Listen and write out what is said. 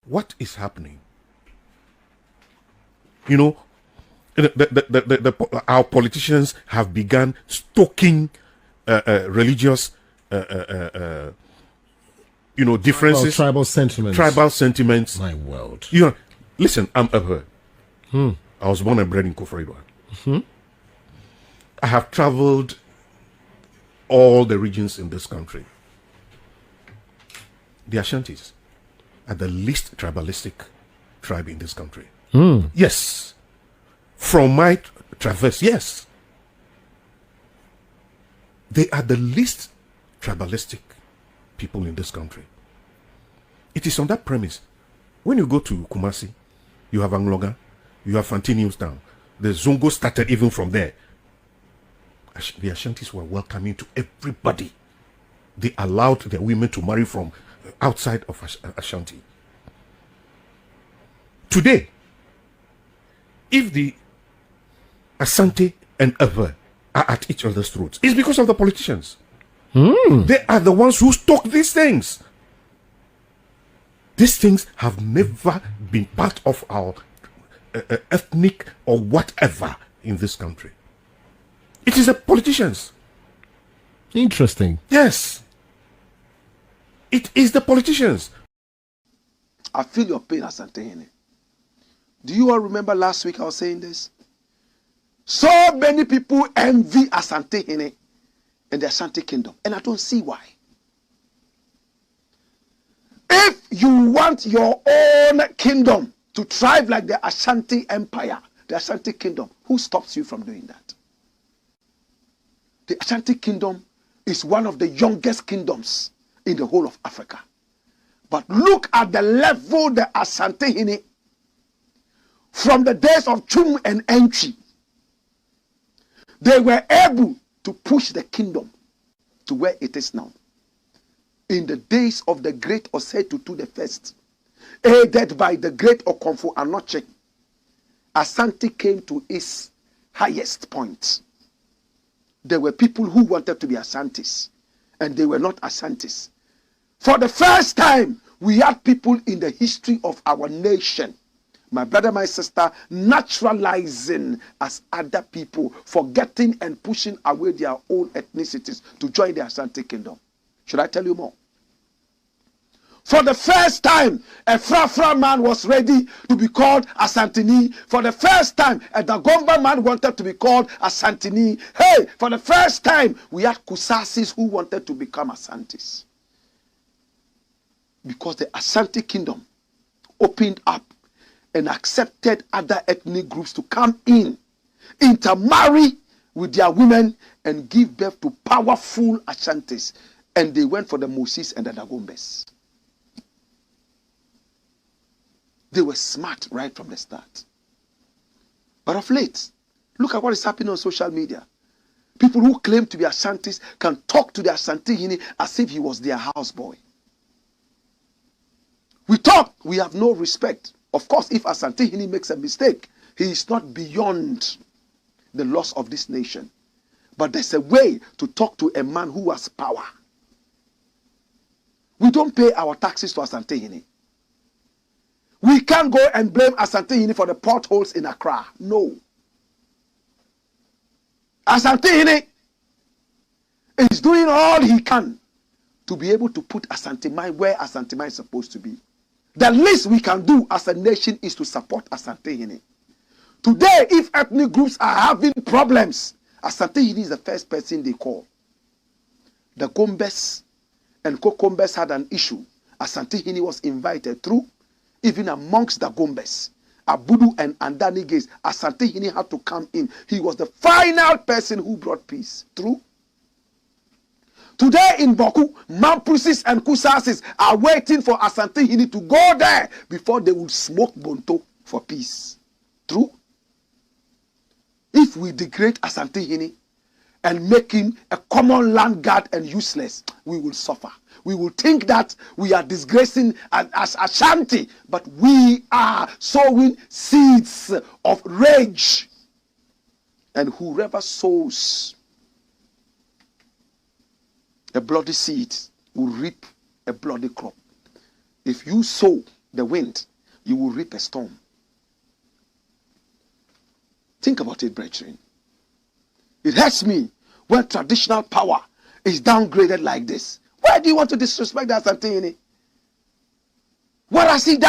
what is happening? You know, our politicians have begun stoking religious, differences, tribal sentiments. Tribal sentiments. My world. Listen, I'm Ever. I was born and bred in Koforiwa. I have traveled all the regions in this country. The Asantes are the least tribalistic tribe in this country. Yes. From my traverse, yes. They are the least tribalistic people in this country. It is on that premise. When you go to Kumasi, you have Angloga, you have Fantinius Town. The Zongo started even from there. The Asantes were welcoming to everybody. They allowed their women to marry from outside of Ashanti. Today, if the Asante and Ever are at each other's throats, it's because of the politicians. They are the ones who stoke these things. These things have never been part of our ethnic or whatever in this country. It is the politicians. Interesting. Yes. It is the politicians. I feel your pain, Asante. Do you all remember last week I was saying this? So many people envy Asante and the Asante kingdom, and I don't see why. If you want your own kingdom to thrive like the Asante Empire, the Asante kingdom, who stops you from doing that? The Asante kingdom is one of the youngest kingdoms in the whole of Africa. But look at the level the Asante from the days of Chum and Entry, they were able to push the kingdom to where it is now. In the days of the great Osetutu the First, aided by the great Okomfo Anoche, Asante came to its highest point. There were people who wanted to be Asantes, and they were not Asantes. For the first time, we had people in the history of our nation, my brother, my sister, naturalizing as other people, forgetting and pushing away their own ethnicities to join the Asante kingdom. Should I tell you more? For the first time, a Frafra man was ready to be called Asantini. For the first time, a Dagomba man wanted to be called Asantini. Hey, for the first time, we had Kusasis who wanted to become Asantes. Because the Asante kingdom opened up and accepted other ethnic groups to come in, intermarry with their women, and give birth to powerful Asantes. And they went for the Moses and the Dagombes. They were smart right from the start. But of late, look at what is happening on social media. People who claim to be Asantes can talk to the Asante as if he was their houseboy. We talk, we have no respect. Of course, if Asante makes a mistake, he is not beyond the laws of this nation. But there's a way to talk to a man who has power. We don't pay our taxes to Asante. We can't go and blame Asante for the potholes in Accra. No. Asante is doing all he can to be able to put Asanteman where Asanteman is supposed to be. The least we can do as a nation is to support Asante. Today, if ethnic groups are having problems, Asante is the first person they call. The Gombes and Kokombes had an issue. Asante was invited through. Even amongst the Gombes, Abudu and Andani Gates, Asante had to come in. He was the final person who brought peace. True? Today in Boku, Mampusis and Kusasis are waiting for Asante to go there before they will smoke Bonto for peace. True? If we degrade Asante and make him a common land guard and useless, we will suffer. We will think that we are disgracing as Ashanti, but we are sowing seeds of rage. And whoever sows a bloody seed will reap a bloody crop. If you sow the wind, you will reap a storm. Think about it, brethren. It hurts me when traditional power is downgraded like this. Why do you want to disrespect the Asante? What has he done?